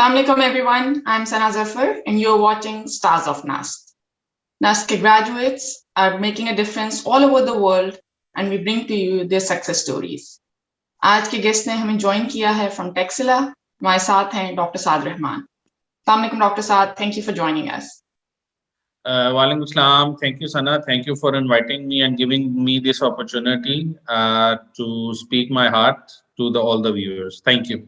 Assalamualaikum everyone, I'm Sana Zafar and you're watching Stars of NAST. NAST graduates are making a difference all over the world and we bring to you their success stories. आज के guest ने हमें join किया है from Taxila. हमारे साथ हैं doctor Saad Rahman. Assalamualaikum Dr. Saad, thank you for joining us. Walaikum Assalam. Thank you, Sana. Thank you for inviting me and giving me this opportunity to speak my heart to all the viewers. Thank you.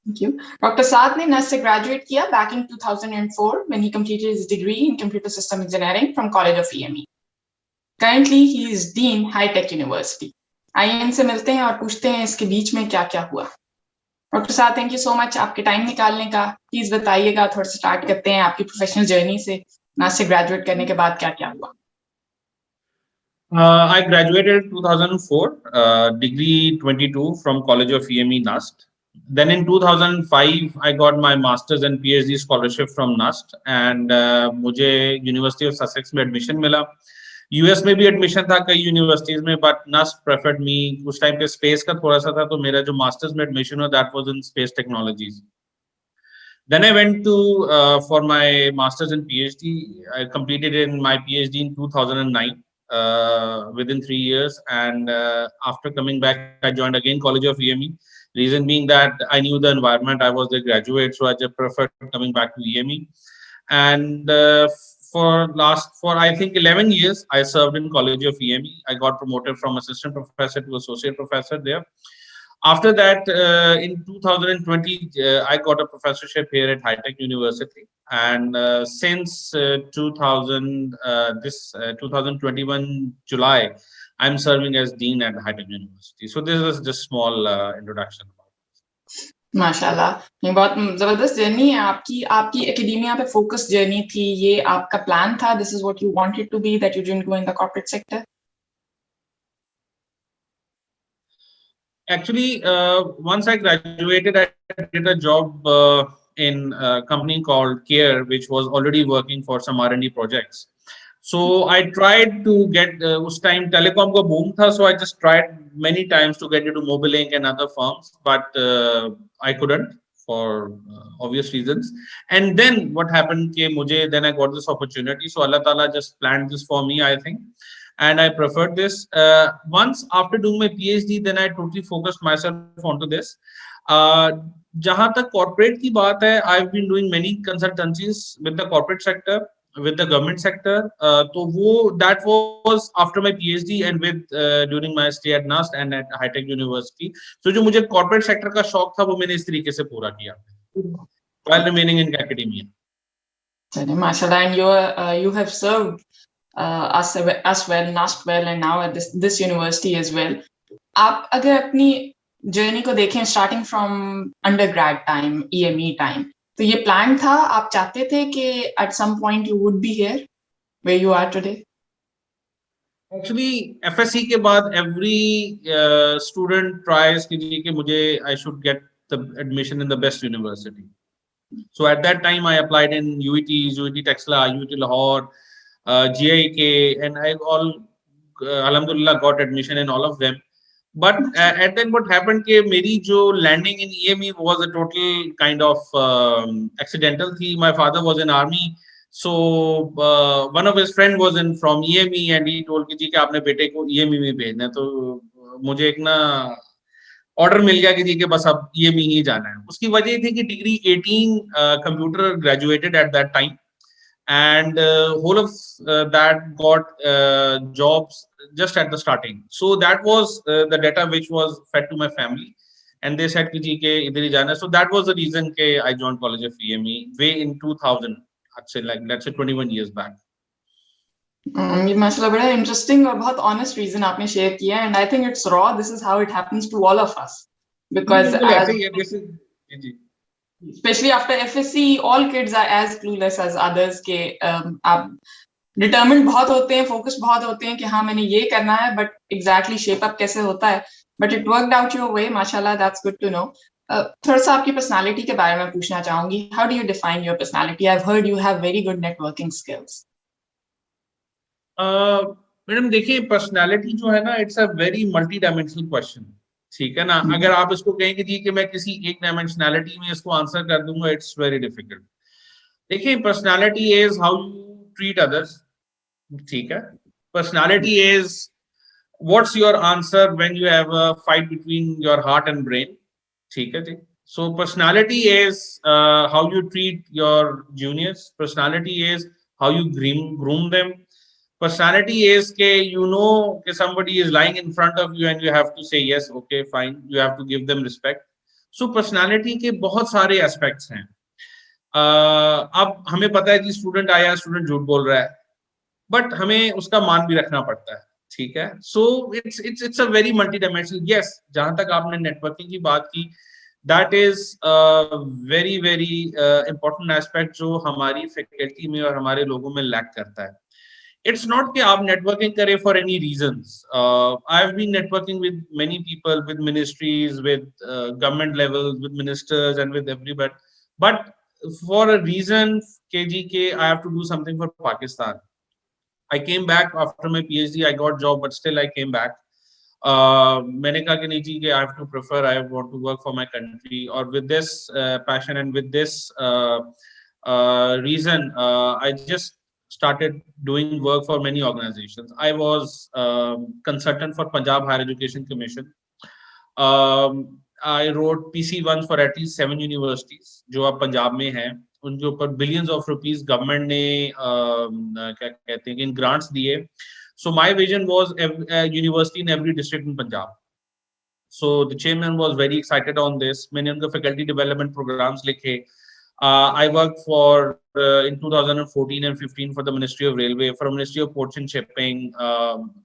Thank you. Dr. Saad ने NAST से graduate किया back in 2004 when he completed his degree in computer system engineering from College of EME. Currently, he is Dean High Tech University. आइए इनसे मिलते हैं और पूछते हैं इसके बीच में क्या क्या हुआ. डॉक्टर साहब, थैंक यू सो मच आपके टाइम निकालने का. प्लीज बताइएगा, थोड़ा सा स्टार्ट करते हैं आपकी प्रोफेशनल जर्नी से. NAST से ग्रेजुएट करने के बाद क्या क्या हुआ? I graduated 2004, degree 22 from College of EME NAST. Then in 2005, I got my master's and PhD scholarship from NAST and मुझे University of Sussex में admission मिला. US में भी admission था कई universities में, but NAST preferred me. उस time पे space का थोड़ा सा था, तो मेरा जो master's में admission हुआ, that was in space technologies. Then I went to for my master's and PhD. I completed in my PhD in 2009. Within 3 years, and after coming back, I joined again College of EME. Reason being that I knew the environment, I was a graduate, so I just preferred coming back to EME. And for I think 11 years, I served in College of EME. I got promoted from assistant professor to associate professor there. After that, in 2020, I got a professorship here at High Tech University, and since 2021 July, I'm serving as Dean at High Tech University. So this is just small introduction. माशाल्लाह, ये बहुत जबरदस्त journey है आपकी. आपकी academia पे focus journey थी. ये आपका प्लान था? This is what you wanted to be, that you didn't go in the corporate sector? Actually, once I graduated, I did a job in a company called Care, which was already working for some R&D projects. So I tried to get, us time telecom ka boom tha, so I just tried many times to get into Mobilink and other firms, but I couldn't for obvious reasons. And then what happened, then I got this opportunity. So Allah Ta'ala just planned this for me, I think. And I preferred this. Once after doing my PhD, then I totally focused myself onto this. जहाँ तक corporate की बात है, I've been doing many consultancies with the corporate sector, with the government sector. तो वो that was after my PhD and with during my stay at NAST and at High Tech University. So जो मुझे corporate sector का शौक था, वो मैंने इस तरीके से पूरा किया, while remaining in academia. MashaAllah, and you have served us well, NAST well, and now at this university as well. आप अगर अपनी जर्नी को देखें, starting from undergrad time, EME time, तो ये प्लान था? आप चाहते थे कि at some point you would be here where you are today? Actually, FSC के बाद every student tries कि मुझे I should get the admission in the best university. So at that time, I applied in UET, UET Texla, UET Lahore, GIK, and I alhamdulillah got admission in all of them. But at then what happened कि मेरी जो landing in EME was a total kind of accidental thing. My father was in army, so one of his friend was in from EME and he told कि आपने बेटे को EME में भेजना है. तो मुझे एक ना ऑर्डर मिल गया कि बस अब EME ही जाना है. उसकी वजह थी कि degree 18 computer graduated eight that time, and whole of that got jobs just at the starting. So that was the data which was fed to my family, and they said ki ke idhar hi jana. So that was the reason ke I joined College of EME way in 2000. I'd say like let's say 21 years back. ये मसला बड़ा interesting और बहुत honest reason आपने share किया है, and I think it's raw. This is how it happens to all of us, because especially after FSC, all kids are as clueless as others के आप determined बहुत होते हैं, focus बहुत होते हैं कि हाँ मैंने ये करना है, but exactly shape up कैसे होता है. But it worked out your way, mashallah, that's good to know. थोड़ा सा आपकी personality के बारे में पूछना चाहूंगी. How do you define your personality? I've heard you have very good networking skills. Madam देखिए, पर्सनालिटी जो है ना, it's a very multi dimensional question. ठीक है ना। अगर आप इसको कहें कि जी कि मैं किसी एक डायमेंशनैलिटी में इसको आंसर कर दूंगा, इट्स वेरी डिफिकल्ट। देखिए, personality is how you treat others, ठीक है। Personality is what's your answer when you have a fight between your heart and brain, ठीक है जी। So personality is how you treat your juniors, personality is how you groom them, personality is ke you know ke somebody is lying in front of you and you have to say yes, okay, fine, you have to give them respect. So personality के बहुत सारे aspects हैं। अब हमें पता है कि student आया, स्टूडेंट झूठ बोल रहा है, बट हमें उसका मान भी रखना पड़ता है, ठीक है। So it's a very multi dimensional. Yes, जहां तक आपने नेटवर्किंग की बात की, that is very very important aspect जो हमारी फैकल्टी में और हमारे लोगों में लैक करता है। It's not कि आप networking करें for any reasons. I've been networking with many people, with ministries, with government levels, with ministers, and with everybody. But for a reason, KGK, I have to do something for Pakistan. I came back after my PhD. I got job, but still I came back. मैंने कहा कि नहीं जी, I have to prefer. I want to work for my country. और with this passion and with this reason, I just started doing work for many organizations. I was consultant for Punjab Higher Education Commission. I wrote PC1 for at least 7 universities जो अब पंजाब में हैं, उनके ऊपर billions of rupees government ने क्या कहते हैं इन ग्रांट्स दिए। So my vision was a university in every district in Punjab. So the chairman was very excited on this. मैंने उनके faculty development programs लिखे। I worked for in 2014 and 15 for the Ministry of Railway, for Ministry of Ports and Shipping.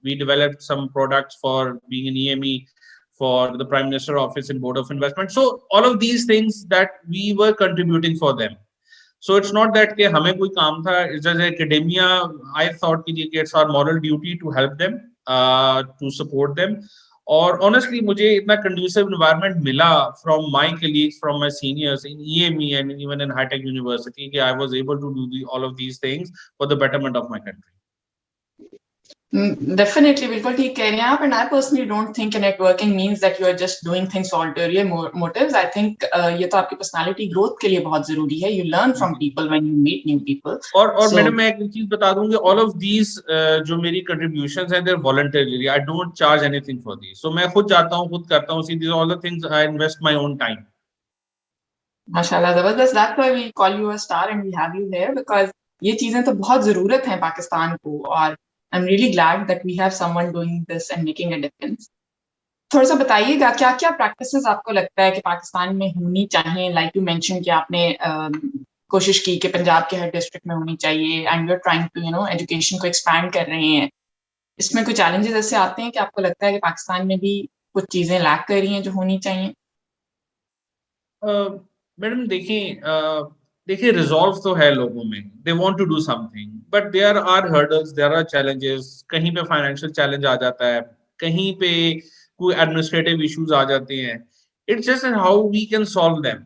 We developed some products for being an EME for the Prime Minister Office and Board of Investment. So all of these things that we were contributing for them. So it's not that कि हमें कोई काम था, it's just academia. I thought कि it's our moral duty to help them, to support them. और honestly मुझे इतना conducive environment मिला from my colleagues, from my seniors in EME and even in high tech university कि I was able to do all of these things for the betterment of my country. Definitely, बिल्कुल ठीक कह रहे हैं आप। And I personally don't think networking means that you are just doing things for ulterior motives. I think ये तो आपकी personality growth के लिए बहुत जरूरी है. You learn from people when you meet new people. और मैडम मैं एक चीज बता दूंगी, all of these जो मेरी contributions हैं, they're voluntarily. I don't charge anything for these. So मैं खुद जाता हूँ, खुद करता हूँ. See, these are all the things I invest my own time. माशाल्लाह, जबरदस्त। That's why we call you a star and we have you here because ये चीजें तो बहुत जरूरत है पाकिस्तान को, और I'm really glad that we have someone doing this and making a difference. थोड़ा सा बताइएगा क्या क्या प्रैक्टिसेस आपको लगता है कि पाकिस्तान में होनी चाहिए। लाइक यू मेंशन कि आपने कोशिश की कि पंजाब के हर डिस्ट्रिक्ट में होनी चाहिए, and you are trying to education को एक्सपैंड कर रहे हैं। इसमें कोई चैलेंजेस ऐसे आते हैं कि आपको लगता है कि पाकिस्तान में भी कुछ चीजें लैक कर रही हैं जो होनी चाहिए? मैडम देखिए रिजॉल्व तो है लोगों में, they want to do something, but there are hurdles, there are challenges. कहीं पे फाइनेंशियल चैलेंज आ जाता है, कहीं पे कोई एडमिनिस्ट्रेटिव इश्यूज आ जाते हैं। It's just how we can solve them,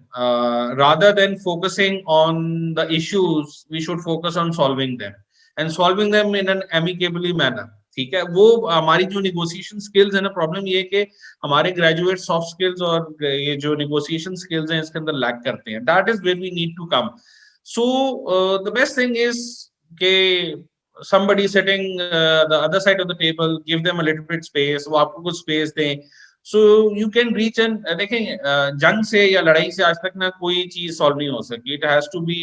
rather than focusing on the issues we should focus on solving them and solving them in an amicably manner, ठीक है। वो हमारी जो निगोशिएशन स्किल्स है ना, प्रॉब्लम ये है कि हमारे ग्रेजुएट सॉफ्ट स्किल्स और ये जो निगोशिएशन स्किल्स हैं इसके अंदर लैक करते हैं। That is where we need to come. So the best thing is के somebody sitting the other side of the table, give them a little bit space, वो आपको कुछ space दें, so you can reach and देखें जंग से या लड़ाई से आज तक ना कोई चीज सॉल्व नहीं हो सकी। it has to be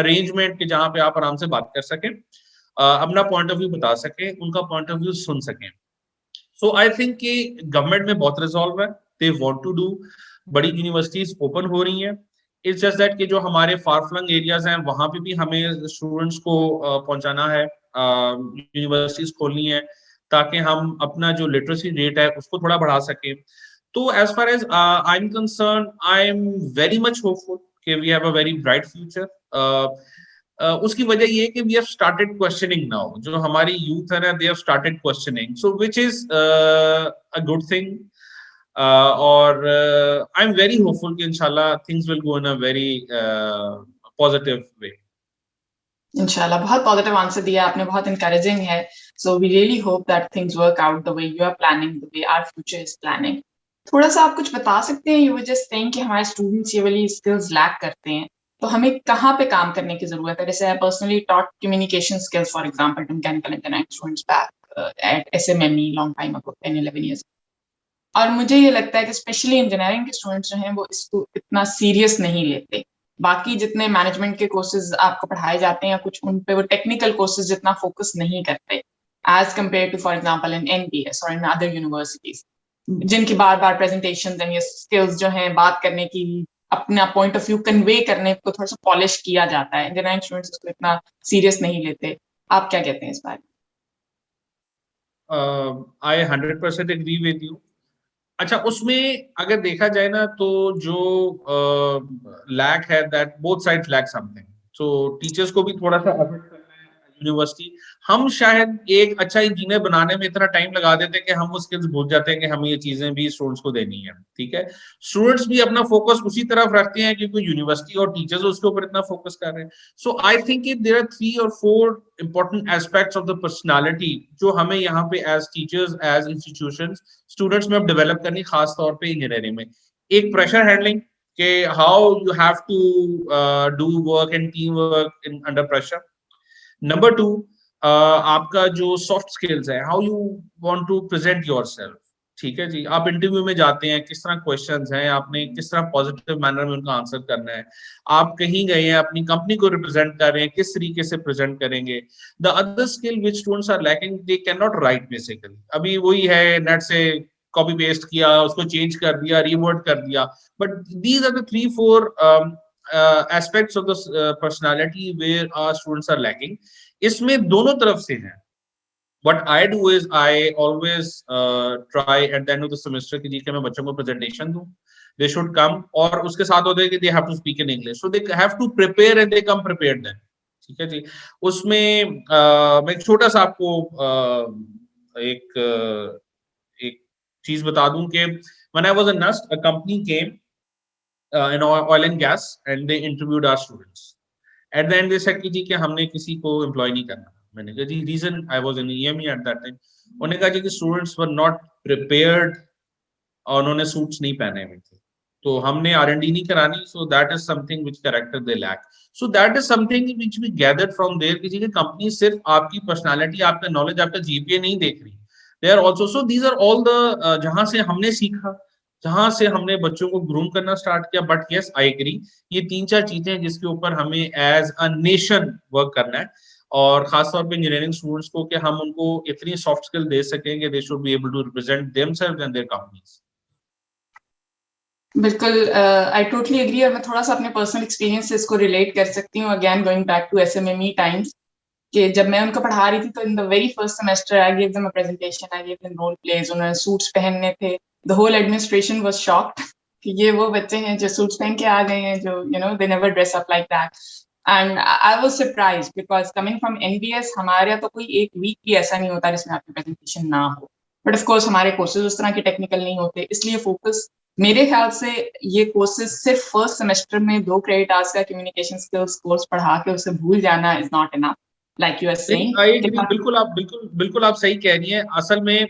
arrangement कि जहां पे आप आराम से बात कर सकें, अपना पॉइंट ऑफ व्यू बता सकें, उनका पॉइंट ऑफ व्यू सुन सकें। सो आई थिंक कि गवर्नमेंट में बहुत रिजॉल्व है, दे वांट टू डू, बड़ी यूनिवर्सिटीज ओपन हो रही हैं। इट्स जस्ट दैट कि जो हमारे फार फ्लंग एरियाज हैं वहां पे भी हमें स्टूडेंट्स को पहुंचाना है, यूनिवर्सिटीज खोलनी है ताकि हम अपना जो लिटरेसी रेट है उसको थोड़ा बढ़ा सकें। तो as far as I am concern, I am very much hopeful कि we have a very bright future. उसकी वजह ये है कि we have started questioning now, जो हमारी यूथ है ना, they have started questioning, so which is a good thing. और आई एम वेरी होपफुल कि इंशाल्लाह things will go in a very positive way. इंशाल्लाह बहुत पॉजिटिव आंसर दिया आपने, बहुत encouraging है. So we really hope that things work out the way you are planning, the way our future is planning. थोड़ा सा आप कुछ बता सकते हैं, you were just saying कि हमारे students ये वाली skills lack करते हैं, तो हमें कहाँ पे काम करने की जरूरत है? जैसे I personally taught communication skills, for example, to mechanical engineering students back at SMME long time ago, 10-11 years. और मुझे ये लगता है कि स्पेशली इंजीनियरिंग के स्टूडेंट्स जो हैं वो इसको इतना सीरियस नहीं लेते. बाकी जितने मैनेजमेंट के कोर्सेज आपको पढ़ाए जाते हैं या कुछ उन पे वो टेक्निकल कोर्सेज जितना फोकस नहीं करते as compare to for example in NBS और इन अदर यूनिवर्सिटीज, जिनकी बार बार प्रेजेंटेशन एंड ये स्किल्स जो हैं बात करने की, अपना पॉइंट ऑफ व्यू कन्वे करने को थोड़ा सा पॉलिश किया जाता है. इंजीनियरिंग स्टूडेंट्स इसको इतना सीरियस नहीं लेते. आप क्या कहते हैं इस बारे में? आई 100% एग्री विद यू. अच्छा, उसमें अगर देखा जाए ना तो जो लैक है that both sides lack something. So teachers को भी थोड़ा सा एफर्ट करना है. यूनिवर्सिटी, हम शायद एक अच्छा इंजीनियर बनाने में इतना टाइम लगा देते हैं कि हम वो स्किल्स भूल जाते हैं कि हमें ये चीजें भी स्टूडेंट्स को देनी है. ठीक है, स्टूडेंट्स भी अपना फोकस उसी तरफ रखते हैं क्योंकि यूनिवर्सिटी और टीचर्स उसके ऊपर इतना फोकस कर रहे हैं. So I think there are 3 or 4 important aspects of the personality जो हमें यहाँ पे as teachers, as institutions, students में अब डेवलप करनी, खास तौर पे इंजीनियरिंग में. एक प्रेशर हैंडलिंग के how you have to do work and team work in under pressure. Number 2, आपका जो सॉफ्ट स्किल्स है, how you want to present yourself. ठीक है जी, आप इंटरव्यू में जाते हैं, किस तरह क्वेश्चंस हैं, आपने किस तरह पॉजिटिव मैनर में उनका आंसर करना है. आप कहीं गए हैं, अपनी कंपनी को रिप्रेजेंट कर रहे हैं, किस तरीके से प्रेजेंट करेंगे. The other skill which students are lacking, they can not write basically. अभी वही है, नेट से कॉपी पेस्ट किया, उसको चेंज कर दिया, रिवर्ट कर दिया. But these are the 3-4 aspects of the personality where our students are lacking. इसमें दोनों तरफ से हैं. What I do is I always try at the end of the semester कि जी के मैं बच्चों को presentation दूं. They should come, और उसके साथ होता है कि they have to speak in English, so they have to prepare and they come prepared then. ठीक है जी. उसमें मैं एक छोटा सा आपको एक चीज बता दूं कि when I was a nurse, a company came in oil and gas and they interviewed our students. At the end they said कि जी कि हमने किसी को एम्प्लॉय नहीं करना. मैंने कहा जी reason, I was in EME at that time. उन्होंने कहा जी कि स्टूडेंट्स वर नॉट प्रिपेयर्ड और उन्होंने सूट्स नहीं पहने हुए थे, तो हमने आर&डी नहीं करानी. So that is something which character they lack. So that is something which we gathered from there कि जी कि कंपनी सिर्फ आपकी पर्सनालिटी, आपका नॉलेज, आपका जीपीए नहीं देख रही. They are also, so these are all the जहां से हमने सीखा, जहां से हमने बच्चों को ग्रूम करना स्टार्ट किया. बट यस, आई एग्री, ये 3-4 चीजें हैं जिसके ऊपर हमें एज अ नेशन वर्क करना है, और खासतौर पे इंजीनियरिंग स्टूडेंट्स को, कि हम उनको इतनी सॉफ्ट स्किल दे सकें कि they should be able to represent themselves and their companies. बिल्कुल, आई टोटली एग्री. और मैं थोड़ा सा अपने पर्सनल एक्सपीरियंस से इसको रिलेट कर सकती हूँ. Again going back to SMME times, कि जब मैं उनको पढ़ा रही थी तो in the very first semester I give them a presentation, I give them role plays. उन्होंने सूट्स पहनने थे. The whole administration was shocked कि ये वो बच्चे हैं जो सूट्स पहन के आ गए हैं, जो they never dress up like that. And I was surprised because coming from NBS, हमारे यहाँ तो कोई एक वीक भी ऐसा नहीं होता जिसमें आपकी प्रेजेंटेशन ना हो. बट ऑफ कोर्स हमारे कोर्सेज उस तरह के टेक्निकल नहीं होते, इसलिए फोकस मेरे ख्याल से ये कोर्सेज सिर्फ फर्स्ट सेमेस्टर में 2 क्रेडिट आवर्स का कम्युनिकेशन स्किल्स कोर्स पढ़ा के उसे भूल जाना is not enough. Like you are saying, I agree, बिल्कुल आप सही कह रही हैं. असल में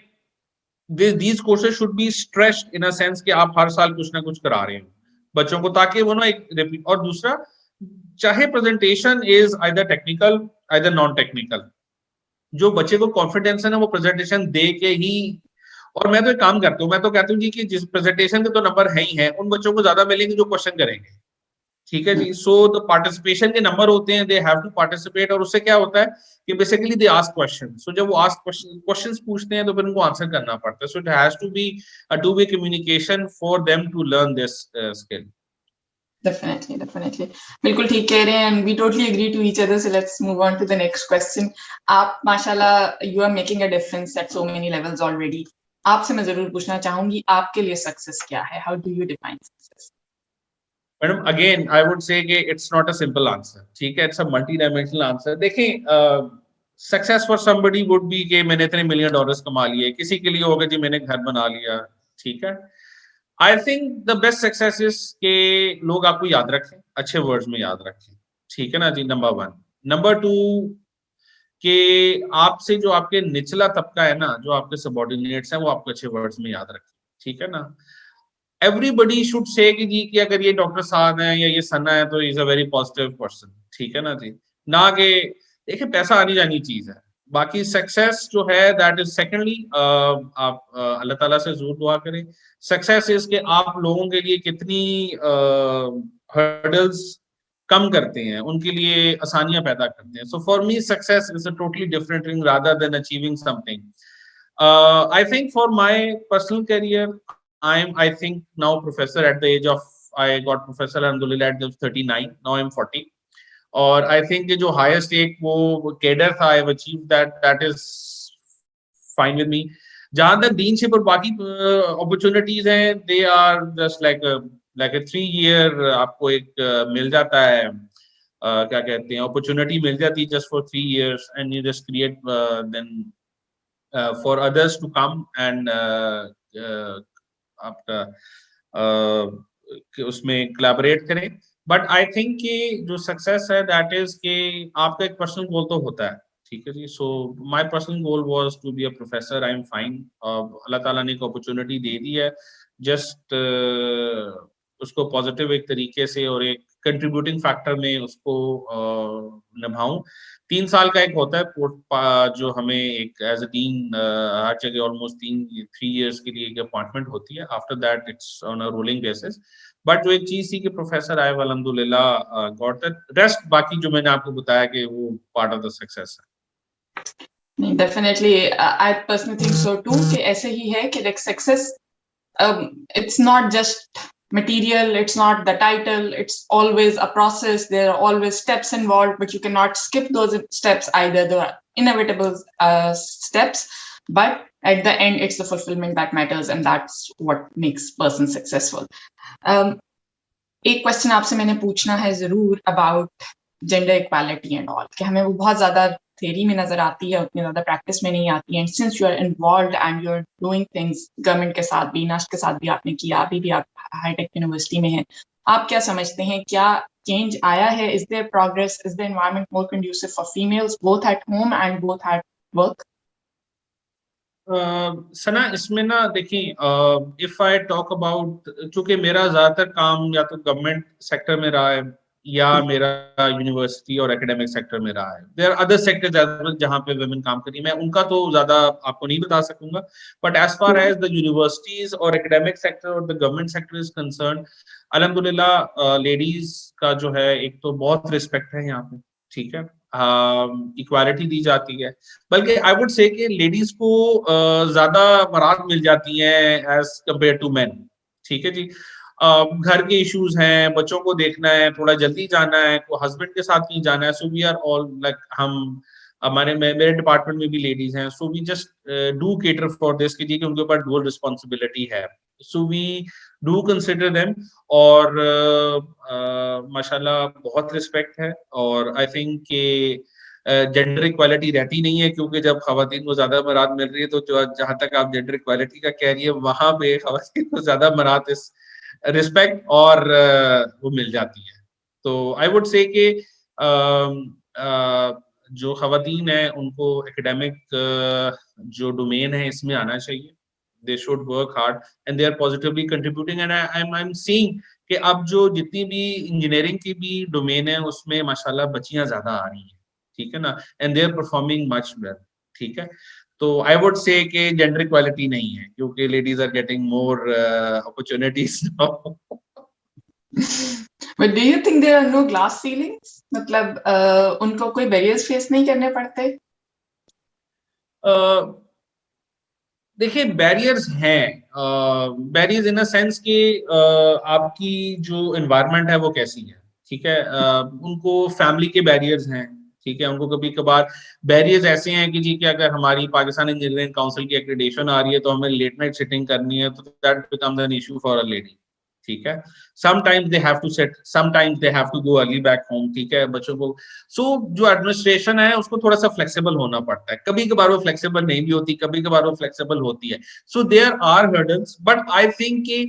these courses should be stretched in a sense कि आप हर साल कुछ ना कुछ करा रहे हैं बच्चों को, ताकि वो ना एक रिपीट. और दूसरा, चाहे presentation is either technical either non technical, जो बच्चे को कॉन्फिडेंस है ना, वो प्रेजेंटेशन दे के ही. और मैं तो एक काम करता हूँ, मैं तो कहता हूँ जी कि जिस प्रेजेंटेशन के तो नंबर है ही है, उन बच्चों को ज्यादा मिलेंगे जो क्वेश्चन करेंगे. ठीक है जी. सो द पार्टिसिपेशन के नंबर होते हैं, दे हैव टू पार्टिसिपेट. और उससे क्या होता है कि बेसिकली दे आस्क क्वेश्चन. सो जब वो आस्क क्वेश्चंस पूछते हैं तो फिर उनको आंसर करना पड़ता है. So it has to be a two way communication for them to learn this skill. Definitely. बिल्कुल ठीक कह रहे हैं, and we totally agree to each other. So let's move on to the next question. आप माशाल्लाह, you are making a difference at so many levels already. आपसे मैं जरूर पूछना चाहूंगी, आपके लिए सक्सेस क्या है? How do you define success? Madam, again I would say कि it's not a simple answer. ठीक है, it's a multi dimensional answer. देखें, success for somebody would be कि मैंने इतने $1 million कमा लिए. किसी के लिए होगा जी मैंने घर बना लिया. ठीक है, I think the best success is के लोग आपको याद रखें, अच्छे वर्ड्स में याद रखें. ठीक है ना जी, नंबर 1. नंबर 2 कि आपसे जो आपके निचला तबका है ना, जो आपके सबॉर्डिनेट्स हैं, वो आपको अच्छे वर्ड्स में याद रखें, ठीक है ना। एवरीबडी शुड से कि अगर ये डॉक्टर साहब हैं या ये सना है तो is a very positive person, ठीक है ना जी। ना कि देखिए पैसा आनी जानी चीज है, बाकी सक्सेस जो है दैट इज सेकेंडली। आप अल्लाह ताला से जरूर दुआ करें। सक्सेस इज कि आप लोगों के लिए कितनी हर्डल्स कम करते हैं, उनके लिए आसानियां पैदा करते हैं। So for me success is a totally different thing rather than achieving something. I think for my personal career, I think now professor at the age of, I got professor alhamdulillah at the 39, now I'm 40. और I think जो highest एक वो cadre था, I've achieved that, that is fine with me. जहां तक दीनशिप और बाकी opportunities हैं, they are just like a 3 year आपको एक मिल जाता है, क्या कहते हैं, अपॉर्चुनिटी मिल जाती है just for 3 years and you just create then for others to come and आपका उसमें collaborate करें। बट आई थिंक कि जो सक्सेस है दैट इज कि आपका एक पर्सनल गोल तो होता है, ठीक है जी। So my personal goal was to be a professor, I am fine. अल्लाह ताला ने एक अपॉर्चुनिटी दे दी है, जस्ट उसको पॉजिटिव एक तरीके से और एक कंट्रीब्यूटिंग फैक्टर में उसको निभाऊं। 3 साल का एक होता है जो हमें एक एज अ डीन हर जगह ऑलमोस्ट 3 years के लिए एक अपॉइंटमेंट होती है। After that it's on a rolling basis. But जो एक चीज थी कि प्रोफेसर आए अल्हम्दुलिल्लाह गॉट दैट रेस्ट, बाकी जो मैंने आपको बताया कि वो पार्ट ऑफ द सक्सेस है। Definitely, I personally think so too कि ऐसे ही है कि like success, it's not just material, it's not the title, it's always a process. There are always steps involved, but you cannot skip those steps either. The inevitable steps, but at the end it's the fulfillment that matters, and that's what makes person successful. एक question आपसे मैंने पूछना है जरूर about gender equality and all, कि हमें वो बहुत ज्यादा थ्योरी में नजर आती है, उतनी ज्यादा प्रैक्टिस में नहीं आती है। And since you are involved and you are doing things government के साथ भी, नास्ट के साथ भी आपने किया, अभी भी आप हाईटेक यूनिवर्सिटी में हैं, आप क्या समझते हैं, क्या चेंज आया है? Is there progress? Is the environment more conducive for females both at home and both at work? Sana, इसमें ना देखिए, इफ आई टॉक अबाउट, चूंकि मेरा ज्यादातर काम या तो गवर्नमेंट सेक्टर में रहा है या मेरा यूनिवर्सिटी और एकेडमिक सेक्टर में रहा है। देयर आर अदर सेक्टर्स जहां पे वुमेन काम करी, मैं उनका तो ज्यादा आपको नहीं बता सकूंगा। But as far as the universities और एकेडमिक सेक्टर और the government sector is concern, अल्हम्दुलिल्लाह लेडीज का जो है एक तो बहुत रिस्पेक्ट है यहाँ पे, ठीक है, इक्वालिटी दी जाती है। बल्कि आई वुड से कि लेडीज को ज्यादा मराद मिल जाती हैं एज कंपेयर टू मेन, ठीक है जी। घर के इश्यूज हैं, बच्चों को देखना है, थोड़ा जल्दी जाना है, को हस्बैंड के साथ नहीं जाना है, so we are all like, हम हमारे मेरे डिपार्टमेंट में भी लेडीज हैं, so we just do cater for this कि उनके ऊपर डुअल रिस्पॉन्सिबिलिटी है, so we do consider them. और माशाल्लाह बहुत रिस्पेक्ट है। और आई थिंक कि जेंडर इक्वालिटी रहती नहीं है, क्योंकि जब खवातीन को ज्यादा मराद मिल रही है तो जो जहां तक आप जेंडर इक्वालिटी का कह रही है, वहां पे खवातीन को ज्यादा मराद इस रिस्पेक्ट और वो मिल जाती है। तो आई वुड से कि जो खवातीन है उनको एकेडमिक जो डोमेन है इसमें आना चाहिए। They should work hard and they are positively contributing, and I'm seeing कि अब जो जितनी भी इंजीनियरिंग की भी डोमेन है उसमें माशाल्लाह बच्चियां ज्यादा आ रही हैं, ठीक है ना, and they are performing much well, ठीक है। तो आई वुड से कि जेंडर इक्वालिटी नहीं है, क्योंकि ladies are getting more opportunities now. But do you think there are no glass ceilings? मतलब उनको कोई बैरियर्स फेस नहीं करने पड़ते? देखिए बैरियर्स हैं, बैरियर्स इन अ सेंस कि आपकी जो एनवायरनमेंट है वो कैसी है, ठीक है। उनको फैमिली के बैरियर्स हैं, ठीक है। उनको कभी कभार बैरियर्स ऐसे हैं कि जी कि अगर हमारी पाकिस्तान इंजीनियरिंग काउंसिल की एक्रेडिटेशन आ रही है तो हमें लेट नाइट सिटिंग करनी है, तो that becomes an issue for a lady, ठीक है। Sometimes they have to sit, sometimes they have to go early back home, ठीक है, बच्चों को। सो जो एडमिनिस्ट्रेशन है उसको थोड़ा सा फ्लेक्सिबल होना पड़ता है, कभी कभार वो फ्लेक्सिबल नहीं भी होती, कभी कभार वो फ्लेक्सिबल होती है। So there are hurdles, but I think कि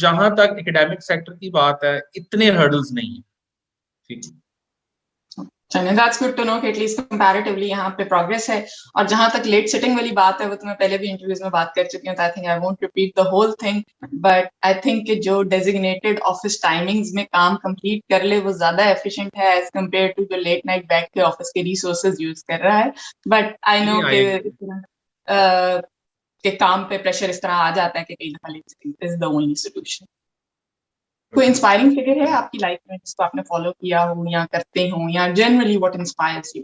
जहां तक एकेडमिक सेक्टर की बात है इतने हर्डल्स नहीं है, ठीक है। चलिए, दैट्स गुड टू नो कि एटलीस्ट कंपैरेटिवली यहाँ पे प्रोग्रेस है। और जहां तक लेट सिटिंग वाली बात है, वो तो मैं पहले भी इंटरव्यूज में बात कर चुकी हूँ, I think I won't repeat the whole thing, but I think कि जो डेजिग्नेटेड ऑफिस टाइमिंग्स में काम कंप्लीट कर ले वो ज्यादा एफिशिएंट है एज कम्पेयर टू जो लेट नाइट बैठ के ऑफिस के रिसोर्सेज यूज कर रहा है। बट आई नो कि काम पे प्रेशर इस तरह आ जाता है कि कई दफा late sitting is the only solution. कोई इंस्पायरिंग फिगर है आपकी लाइफ में जिसको आपने फॉलो किया हो या करते हो, या generally what inspires you?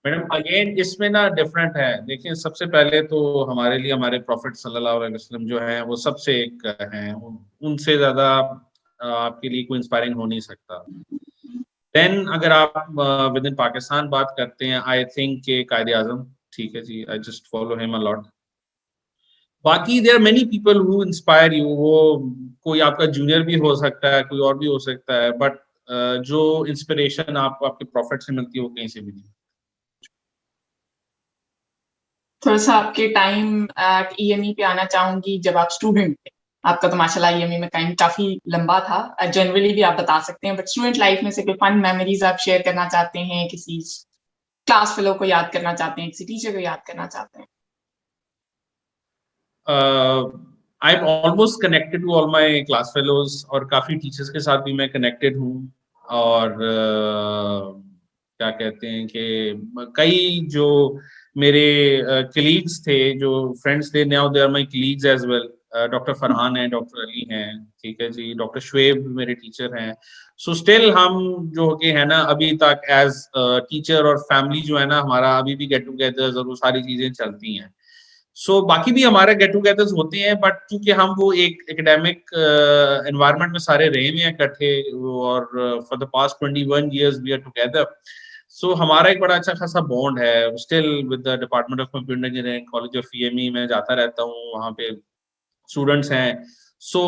Madam again इसमें ना डिफरेंट है। देखिए, सबसे पहले तो हमारे लिए हमारे प्रॉफिट सल्लल्लाहु अलैहि वसल्लम जो है वो सबसे एक हैं, उनसे ज्यादा आपके लिए कोई इंस्पायरिंग हो नहीं सकता। देन अगर आप विद इन पाकिस्तान बात करते हैं, आई थिंक के कायदे आजम, ठीक है जी, I just follow him a lot. बाकी there are many people who inspire you, वो कोई आपका जूनियर भी हो सकता है, कोई और भी हो सकता है, बट जो इंस्पिरेशन आपको आपके प्रॉफिट से मिलती है वो कहीं से भी नहीं। थोड़ा सा आपके टाइम एट ईएमई पे आना चाहूंगी, जब आप स्टूडेंट थे। आपका तो माशाल्लाह ईएमई में टाइम काफी लंबा था, जनरली भी आप बता सकते हैं, बट स्टूडेंट लाइफ में से कोई फन मेमोरीज आप शेयर करना चाहते हैं, किसी क्लास फेलो को याद करना चाहते हैं, किसी टीचर को याद करना चाहते हैं? I am almost connected to all my class fellows, और काफी टीचर्स के साथ भी मैं कनेक्टेड हूँ। और क्या कहते हैं कि कई जो मेरे कलीग्स थे, जो फ्रेंड्स थे, now they are my colleagues as well. Doctor Farhan है, डॉक्टर अली हैं, ठीक है जी, डॉक्टर शुएब मेरे टीचर हैं। सो स्टिल हम जो कि है ना अभी तक एज टीचर और फैमिली जो है ना हमारा अभी भी गेट टुगेदर्स और वो सारी चीजें चलती हैं। सो बाकी भी हमारे गेट टुगेदर्स होते हैं, बट क्योंकि हम वो एक एकेडमिक एनवायरनमेंट में सारे रहे हुए हैं इकट्ठे, और for the past 21 years we are together. सो हमारा एक बड़ा अच्छा खासा बॉन्ड है still with the department of computer engineering, college of EME में जाता रहता हूँ, वहाँ पे स्टूडेंट्स हैं। सो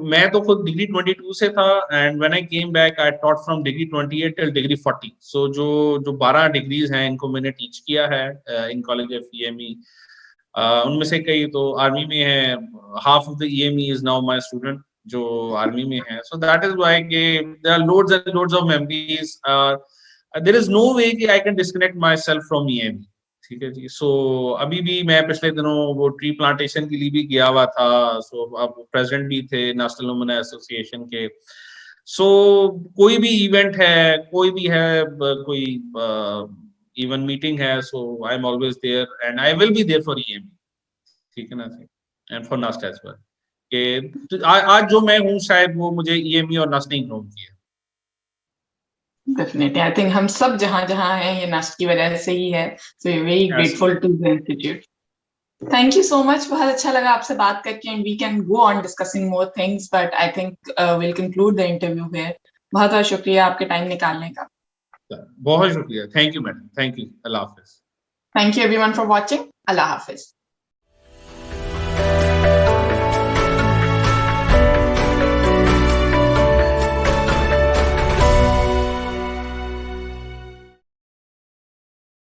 मैं तो खुद डिग्री 22 से था, and when I came back I taught from degree 28 till degree 40। सो जो जो 12 डिग्रीज हैं इनको मैंने टीच किया है इन कॉलेज ऑफ ईएमई। उनमें से कई तो आर्मी में है, half of the EME is now my student जो आर्मी में है। सो दैट इज व्हाई के there are loads and loads of memories. There is no way कि I can disconnect myself from EME, ठीक है जी। सो अभी भी मैं पिछले दिनों वो ट्री प्लांटेशन के लिए भी गया हुआ था। सो अब प्रेसिडेंट भी थे नेशनल वुमेन एसोसिएशन के। सो कोई भी इवेंट है, कोई भी है, कोई इवन मीटिंग है, so I am always there and I will be there for EME, ठीक है ना जी, and for NUST as well. कि आज जो मैं हूँ शायद वो मुझे ईएमई और नास्ट ने ग्रो किया। डेफिनेटली, आई थिंक हम सब जहां जहां हैं ये नास्ट की वजह से ही है, so very grateful to the institute. Thank you so much, बहुत अच्छा लगा आपसे बात करके, and we can go on discussing more things, but I think will conclude the interview here. बहुत बहुत शुक्रिया आपके टाइम निकालने का। बहुत शुक्रिया, thank you madam, thank you, अल्लाह हाफिज। Thank you everyone for watching, अल्लाह हाफिज।